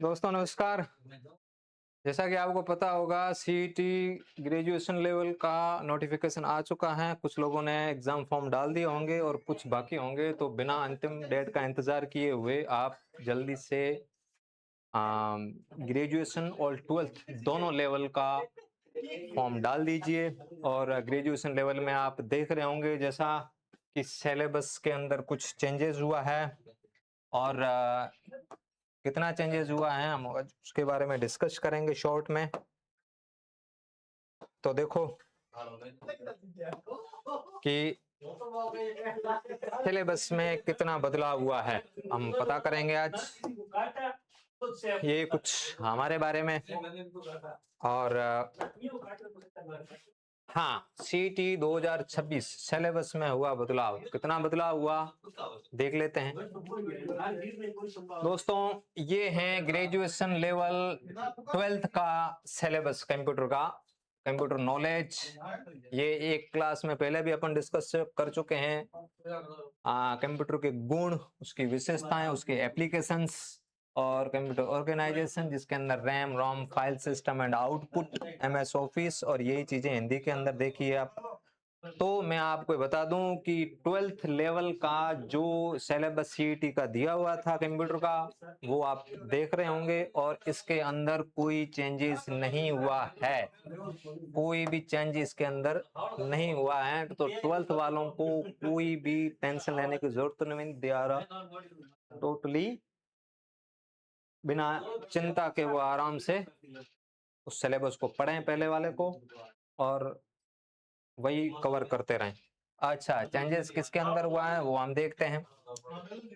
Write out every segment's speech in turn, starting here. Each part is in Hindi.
दोस्तों नमस्कार। जैसा कि आपको पता होगा सीईटी ग्रेजुएशन लेवल का नोटिफिकेशन आ चुका है। कुछ लोगों ने एग्ज़ाम फॉर्म डाल दिए होंगे और कुछ बाकी होंगे, तो बिना अंतिम डेट का इंतज़ार किए हुए आप जल्दी से ग्रेजुएशन और 12th दोनों लेवल का फॉर्म डाल दीजिए। और ग्रेजुएशन लेवल में आप देख रहे होंगे जैसा कि सिलेबस के अंदर कुछ चेंजेस हुआ है और कितना चेंजेस हुआ है हम आज उसके बारे में डिस्कस करेंगे शॉर्ट में। तो देखो कि सिलेबस में कितना बदलाव हुआ है हम पता करेंगे आज। ये कुछ हमारे बारे में और हाँ, सीटी 2026 सिलेबस में हुआ बदलाव, कितना बदलाव हुआ देख लेते हैं। दोस्तों ये है ग्रेजुएशन लेवल 12th का सिलेबस कंप्यूटर का, कंप्यूटर नॉलेज। ये एक क्लास में पहले भी अपन डिस्कस कर चुके हैं। कंप्यूटर के गुण, उसकी विशेषताएं, उसके एप्लीकेशंस और कंप्यूटर ऑर्गेनाइजेशन जिसके अंदर RAM ROM file system and output, MS office और यही चीजें हिंदी के अंदर देखिए आप। तो मैं आपको बता दूं कि 12th लेवल का जो सिलेबस सीईटी का दिया हुआ था कंप्यूटर का, वो आप देख रहे होंगे और इसके अंदर कोई चेंजेस नहीं हुआ है। कोई भी चेंज इसके अंदर नहीं हुआ है। तो 12th वालों को कोई भी टेंशन लेने की जरूरत नहीं, दे आ रहा टोटली बिना चिंता के वो आराम से उस सिलेबस को पढ़ें पहले वाले को और वही कवर करते रहें। अच्छा, चेंजेस किसके अंदर हुआ है वो हम देखते हैं।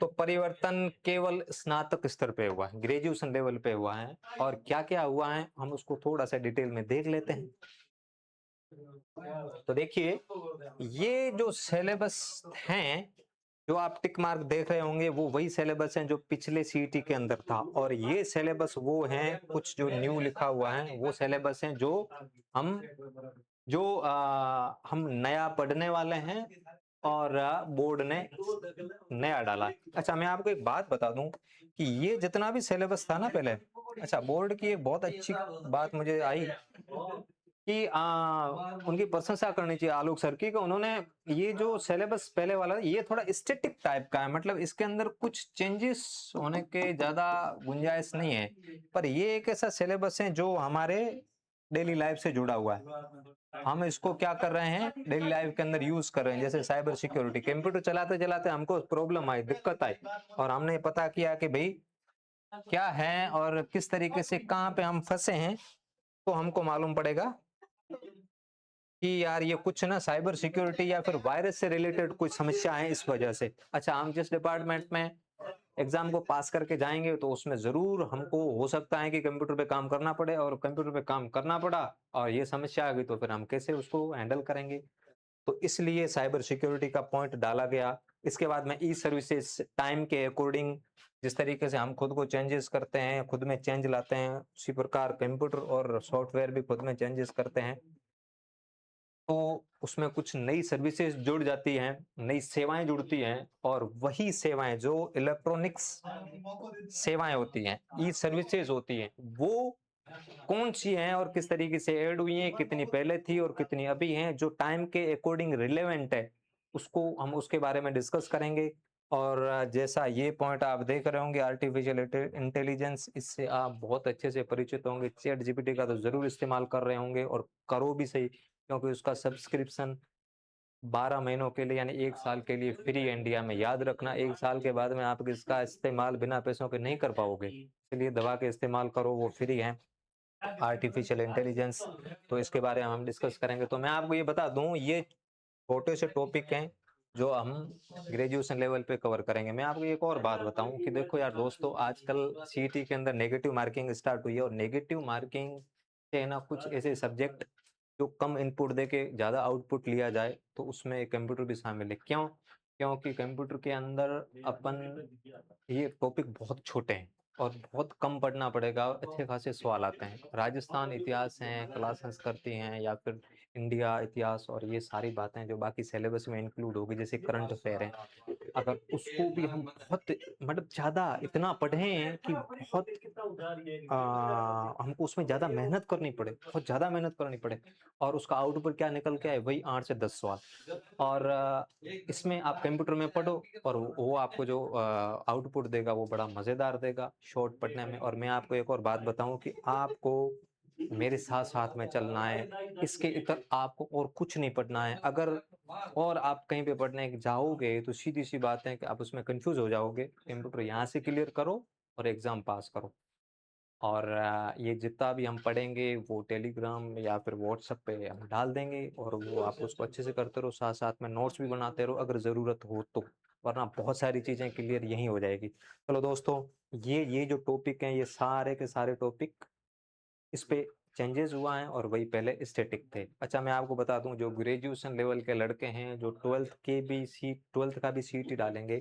तो परिवर्तन केवल स्नातक स्तर पे हुआ है, ग्रेजुएशन लेवल पे हुआ है। और क्या क्या हुआ है हम उसको थोड़ा सा डिटेल में देख लेते हैं। तो देखिए ये जो सिलेबस हैं, जो आप टिक मार्क देख रहे होंगे वो वही सिलेबस हैं जो पिछले सीईटी के अंदर था। और ये सिलेबस वो हैं, कुछ जो न्यू लिखा हुआ है वो सिलेबस हैं जो हम हम नया पढ़ने वाले हैं और बोर्ड ने नया डाला है। अच्छा, मैं आपको एक बात बता दूं कि ये जितना भी सिलेबस था ना पहले, अच्छा बोर्ड की एक बहुत अच्छी बात मुझे आई कि उनकी प्रशंसा करनी चाहिए आलोक सर की, कि उन्होंने ये जो सिलेबस पहले वाला ये थोड़ा स्टैटिक टाइप का है, मतलब इसके अंदर कुछ चेंजेस होने के ज्यादा गुंजाइश नहीं है। पर ये एक ऐसा सिलेबस है जो हमारे डेली लाइफ से जुड़ा हुआ है। हम इसको क्या कर रहे हैं, डेली लाइफ के अंदर यूज कर रहे हैं। जैसे साइबर सिक्योरिटी, कंप्यूटर चलाते चलाते हमको प्रॉब्लम आई, दिक्कत आई और हमने पता किया कि भाई क्या है और किस तरीके से कहाँ पे हम फंसे हैं, तो हमको मालूम पड़ेगा कि यार ये कुछ ना साइबर सिक्योरिटी या फिर वायरस से रिलेटेड कुछ समस्या है इस वजह से। अच्छा, हम जिस डिपार्टमेंट में एग्जाम को पास करके जाएंगे तो उसमें जरूर हमको हो सकता है कि कंप्यूटर पे काम करना पड़े, और कंप्यूटर पे काम करना पड़ा और ये समस्या आ गई तो फिर हम कैसे उसको हैंडल करेंगे। तो इसलिए साइबर सिक्योरिटी का पॉइंट डाला गया। इसके बाद में ई सर्विसेज, टाइम के अकॉर्डिंग जिस तरीके से हम खुद को चेंजेस करते हैं, खुद में चेंज लाते हैं, उसी प्रकार कंप्यूटर और सॉफ्टवेयर भी खुद में चेंजेस करते हैं। तो उसमें कुछ नई सर्विसेज जुड़ जाती हैं, नई सेवाएं जुड़ती हैं और वही सेवाएं जो इलेक्ट्रॉनिक्स सेवाएं होती हैं, ई सर्विसेज होती हैं, वो कौन सी हैं और किस तरीके से ऐड हुई हैं, कितनी पहले थी और कितनी अभी हैं, जो टाइम के अकॉर्डिंग रिलेवेंट है, उसको हम उसके बारे में डिस्कस करेंगे। और जैसा ये पॉइंट आप देख रहे होंगे आर्टिफिशियल इंटेलिजेंस, इससे आप बहुत अच्छे से परिचित होंगे। चैट जीपीटी का तो जरूर इस्तेमाल कर रहे होंगे और करो भी सही, क्योंकि उसका सब्सक्रिप्शन 12 महीनों के लिए यानी 1 साल के लिए फ्री है इंडिया में। याद रखना 1 साल के बाद में आप इसका इस्तेमाल बिना पैसों के नहीं कर पाओगे, इसलिए दबा के इस्तेमाल करो, वो फ्री है। आर्टिफिशियल इंटेलिजेंस, तो इसके बारे में हम डिस्कस करेंगे। तो मैं आपको ये बता दूं, ये छोटे से टॉपिक हैं जो हम ग्रेजुएशन लेवल पे कवर करेंगे। मैं आपको एक और बात बताऊं कि देखो यार दोस्तों, आजकल सीईटी के अंदर नेगेटिव मार्किंग स्टार्ट हुई है और नेगेटिव मार्किंग से ना कुछ ऐसे सब्जेक्ट जो कम इनपुट दे के ज्यादा आउटपुट लिया जाए, तो उसमें कंप्यूटर भी शामिल है। क्यों? क्योंकि कंप्यूटर के अंदर अपन ये टॉपिक बहुत छोटे हैं, और बहुत कम पढ़ना पड़ेगा और अच्छे खासे सवाल आते हैं। राजस्थान इतिहास हैं, कला संस्कृति हैं या फिर इंडिया इतिहास और ये सारी बातें जो बाकी सिलेबस में इंक्लूड होगी जैसे करंट अफेयर है, अगर उसको भी हम बहुत मतलब ज़्यादा इतना पढ़ें कि बहुत हमको उसमें ज़्यादा मेहनत करनी पड़े, बहुत ज़्यादा मेहनत करनी पड़े और उसका आउटपुट क्या निकल के आए वही 8 से 10 सवाल और इसमें आप कंप्यूटर में पढ़ो और वो आपको जो आउटपुट देगा वो बड़ा मज़ेदार देगा शॉर्ट पढ़ने में। और मैं आपको एक और बात बताऊँ कि आपको मेरे साथ-साथ में चलना है, इसके इतर आपको और कुछ नहीं पढ़ना है। अगर और आप कहीं पे पढ़ने जाओगे तो सीधी-सी बात है कि आप उसमें कन्फ्यूज़ हो जाओगे। कंप्यूटर यहाँ से क्लियर करो और एग्ज़ाम पास करो। और ये जितना भी हम पढ़ेंगे वो टेलीग्राम या फिर व्हाट्सएप पे हम डाल देंगे और वो आप उसको अच्छे से करते रहो, साथ-साथ में नोट्स भी बनाते रहो अगर ज़रूरत हो तो, वरना बहुत सारी चीज़ें क्लियर यहीं हो जाएगी। चलो दोस्तों, ये जो टॉपिक हैं, ये सारे के सारे टॉपिक इस पे चेंजेज़ हुआ है और वही पहले स्टैटिक थे। अच्छा मैं आपको बता दूँ जो ग्रेजुएशन लेवल के लड़के हैं, जो 12th का भी सीईटी डालेंगे,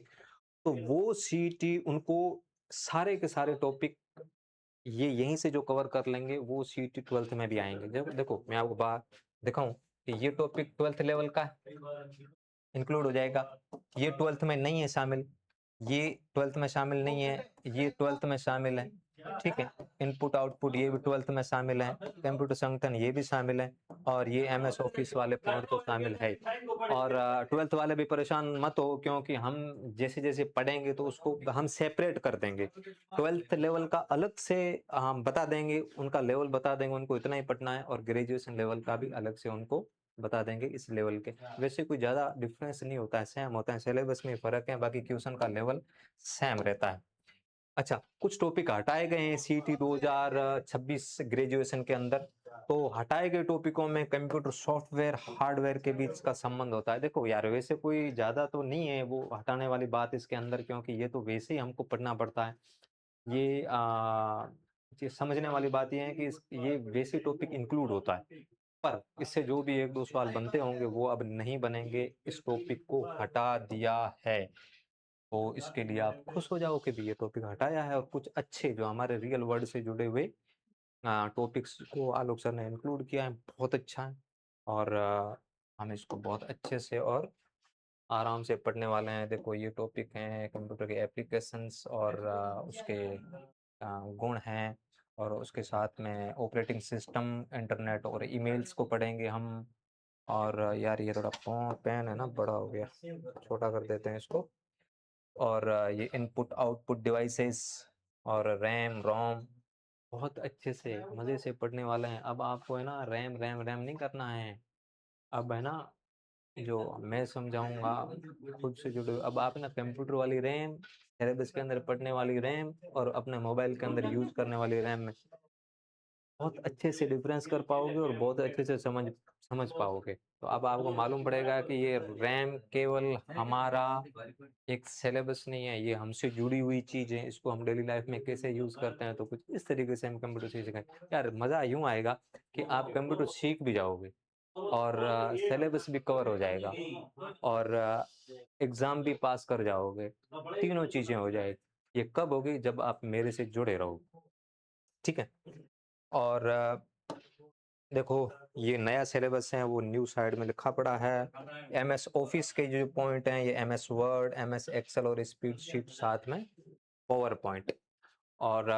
तो वो सीईटी उनको सारे के सारे टॉपिक ये यहीं से जो कवर कर लेंगे वो सीईटी 12th में भी आएँगे। देखो देखो मैं आपको बात दिखाऊँ कि ये टॉपिक 12th लेवल का इंक्लूड हो जाएगा। ये 12th में नहीं है शामिल, ये 12th में शामिल नहीं है, ये 12th में शामिल है, ठीक है? इनपुट आउटपुट ये भी 12th में शामिल है, कंप्यूटर संगठन ये भी शामिल है और ये एमएस ऑफिस वाले पॉइंट तो शामिल है ही। और 12th वाले भी परेशान मत हो क्योंकि हम जैसे-जैसे पढ़ेंगे तो उसको हम सेपरेट कर देंगे। 12th लेवल का अलग से हम बता देंगे, उनका लेवल बता देंगे, उनको इतना ही पढ़ना है और ग्रेजुएशन लेवल का भी अलग से उनको बता देंगे इस लेवल के। वैसे कोई ज़्यादा डिफरेंस नहीं होता है, सेम होता है, सिलेबस में फ़र्क है, बाकी क्वेश्चन का लेवल सेम रहता है। अच्छा, कुछ टॉपिक हटाए गए हैं सीईटी 2026 ग्रेजुएशन के अंदर, तो हटाए गए टॉपिकों में कंप्यूटर सॉफ्टवेयर, हार्डवेयर के बीच का संबंध होता है। देखो यार, वैसे कोई ज़्यादा तो नहीं है वो हटाने वाली बात इसके अंदर क्योंकि ये तो वैसे ही हमको पढ़ना पड़ता है। ये ये समझने वाली बात ये है कि ये वैसे टॉपिक इंक्लूड होता है। पर इससे जो भी 1-2 सवाल बनते होंगे वो अब नहीं बनेंगे, इस टॉपिक को हटा दिया है। तो इसके लिए आप खुश हो जाओ कि भई ये टॉपिक हटाया है और कुछ अच्छे जो हमारे रियल वर्ल्ड से जुड़े हुए टॉपिक्स को आलोक सर ने इंक्लूड किया है, बहुत अच्छा है। और हम इसको बहुत अच्छे से और आराम से पढ़ने वाले हैं। देखो ये टॉपिक हैं कंप्यूटर के एप्लीकेशंस और उसके गुण हैं और उसके साथ में ऑपरेटिंग सिस्टम, इंटरनेट और ईमेल्स को पढ़ेंगे हम। और यार ये थोड़ा पेन है ना बड़ा हो गया, छोटा कर देते हैं इसको। और ये इनपुट आउटपुट डिवाइसेस और रैम रोम बहुत अच्छे से मज़े से पढ़ने वाले हैं। अब आपको है ना रैम नहीं करना है। अब है ना जो मैं समझाऊँगा खुद से जुड़े हुए अब आप ना कंप्यूटर वाली रैम, सिलेबस के अंदर पढ़ने वाली रैम और अपने मोबाइल के अंदर यूज़ करने वाली रैम में बहुत अच्छे से डिफरेंस कर पाओगे और बहुत अच्छे से समझ समझ पाओगे। तो अब आपको मालूम पड़ेगा कि ये रैम केवल हमारा एक सिलेबस नहीं है, ये हमसे जुड़ी हुई चीज़ है, इसको हम डेली लाइफ में कैसे यूज़ करते हैं, तो कुछ इस तरीके से हम कंप्यूटर सीखेंगे। यार मज़ा यूँ आएगा कि आप कंप्यूटर सीख भी जाओगे और सिलेबस भी कवर हो जाएगा और एग्ज़ाम भी पास कर जाओगे, तीनों चीज़ें हो जाएगी। ये कब होगी? जब आप मेरे से जुड़े रहोगे, ठीक है? और देखो ये नया सिलेबस है वो न्यू साइड में लिखा पड़ा है। एमएस ऑफिस के जो पॉइंट हैं ये एमएस वर्ड, एमएस एक्सेल और स्प्रेडशीट साथ में पावर पॉइंट। और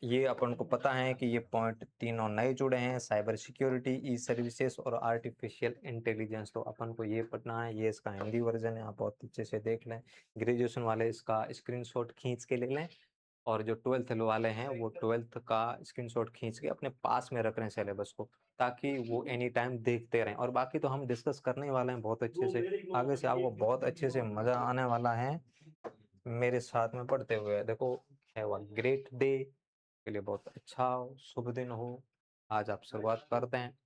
ये अपन को पता है कि ये पॉइंट तीनों नए जुड़े हैं, साइबर सिक्योरिटी, ई सर्विसेज और आर्टिफिशियल इंटेलिजेंस। तो अपन को ये पढ़ना है, ये इसका हिंदी वर्जन है, आप बहुत अच्छे से देख लें। ग्रेजुएशन वाले इसका स्क्रीनशॉट खींच के ले लें और जो 12th वाले हैं वो 12th का स्क्रीनशॉट खींच के अपने पास में रख रहे हैं सिलेबस को, ताकि वो एनी टाइम देखते रहें। और बाकी तो हम डिस्कस करने ही वाले हैं बहुत अच्छे से, आगे से आपको बहुत अच्छे से मज़ा आने वाला है मेरे साथ में पढ़ते हुए। देखो हैव अ ग्रेट डे, के लिए बहुत अच्छा हो, शुभ दिन हो। आज आप शुरुआत करते हैं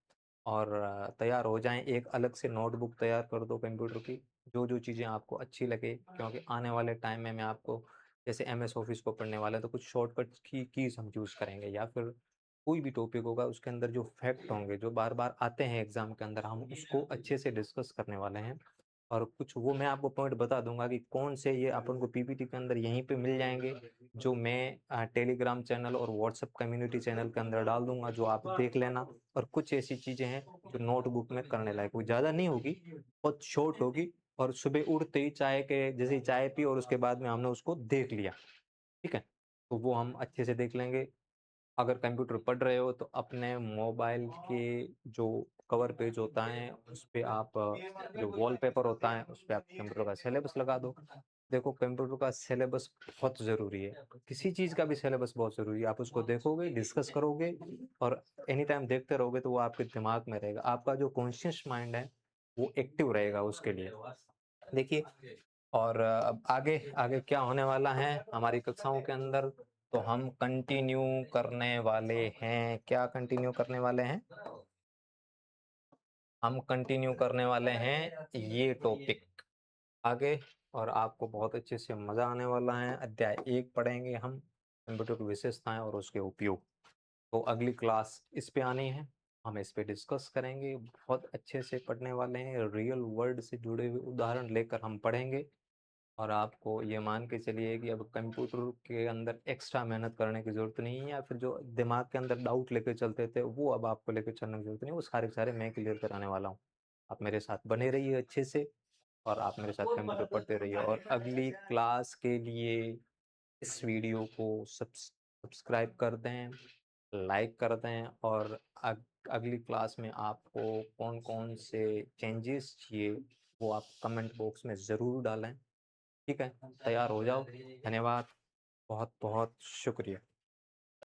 और तैयार हो जाएँ, एक अलग से नोटबुक तैयार कर दो कंप्यूटर की, जो-जो चीज़ें आपको अच्छी लगे क्योंकि आने वाले टाइम में मैं आपको जैसे एमएस ऑफिस को पढ़ने वाला है तो कुछ शॉर्टकट्स की कीज़ हम चूज़ करेंगे या फिर कोई भी टॉपिक होगा उसके अंदर जो फैक्ट होंगे, जो बार-बार आते हैं एग्ज़ाम के अंदर, हम उसको अच्छे से डिस्कस करने वाले हैं। और कुछ वो मैं आपको पॉइंट बता दूँगा कि कौन से ये अपन को पीपीटी के अंदर यहीं पे मिल जाएँगे, जो मैं टेलीग्राम चैनल और व्हाट्सएप कम्युनिटी चैनल के अंदर डाल दूँगा, जो आप देख लेना। और कुछ ऐसी चीज़ें हैं जो नोटबुक में करने लायक, वो ज़्यादा नहीं होगी, बहुत शॉर्ट होगी। और सुबह उठते ही चाय के जैसे ही चाय पी और उसके बाद में हमने उसको देख लिया, ठीक है? तो वो हम अच्छे से देख लेंगे। अगर कंप्यूटर पढ़ रहे हो तो अपने मोबाइल के जो कवर पेज होता है उस पे आप जो वॉलपेपर होता है उस पे आप कंप्यूटर का सिलेबस लगा दो। देखो कंप्यूटर का सिलेबस बहुत ज़रूरी है, किसी चीज़ का भी सिलेबस बहुत ज़रूरी है। आप उसको देखोगे, डिस्कस करोगे और एनी टाइम देखते रहोगे तो वो आपके दिमाग में रहेगा। आपका जो कॉन्शियस माइंड है वो एक्टिव रहेगा उसके लिए। देखिए और अब आगे आगे क्या होने वाला है हमारी कक्षाओं के अंदर, तो हम कंटिन्यू करने वाले हैं। क्या कंटिन्यू करने वाले हैं? हम कंटिन्यू करने वाले हैं ये टॉपिक आगे, और आपको बहुत अच्छे से मज़ा आने वाला है। अध्याय 1 पढ़ेंगे हम, कंप्यूटर की विशेषताएं और उसके उपयोग। तो अगली क्लास इस पे आनी है, हम इस पे डिस्कस करेंगे। बहुत अच्छे से पढ़ने वाले हैं, रियल वर्ल्ड से जुड़े हुए उदाहरण लेकर हम पढ़ेंगे। और आपको ये मान के चलिए कि अब कंप्यूटर के अंदर एक्स्ट्रा मेहनत करने की ज़रूरत नहीं है, या फिर जो दिमाग के अंदर डाउट लेके चलते थे वो अब आपको लेके चलने की ज़रूरत नहीं है, वो सारे के सारे मैं क्लियर कराने वाला हूँ। आप मेरे साथ बने रहिए अच्छे से, और आप मेरे साथ कंप्यूटर पढ़ते रहिए। और अगली क्लास के लिए इस वीडियो को सब्सक्राइब कर दें, लाइक कर दें, और अगली क्लास में आपको कौन-कौन से चेंजेस चाहिए वो आप कमेंट बॉक्स में ज़रूर डालें। ठीक है? तैयार हो जाओ। धन्यवाद। बहुत-बहुत शुक्रिया।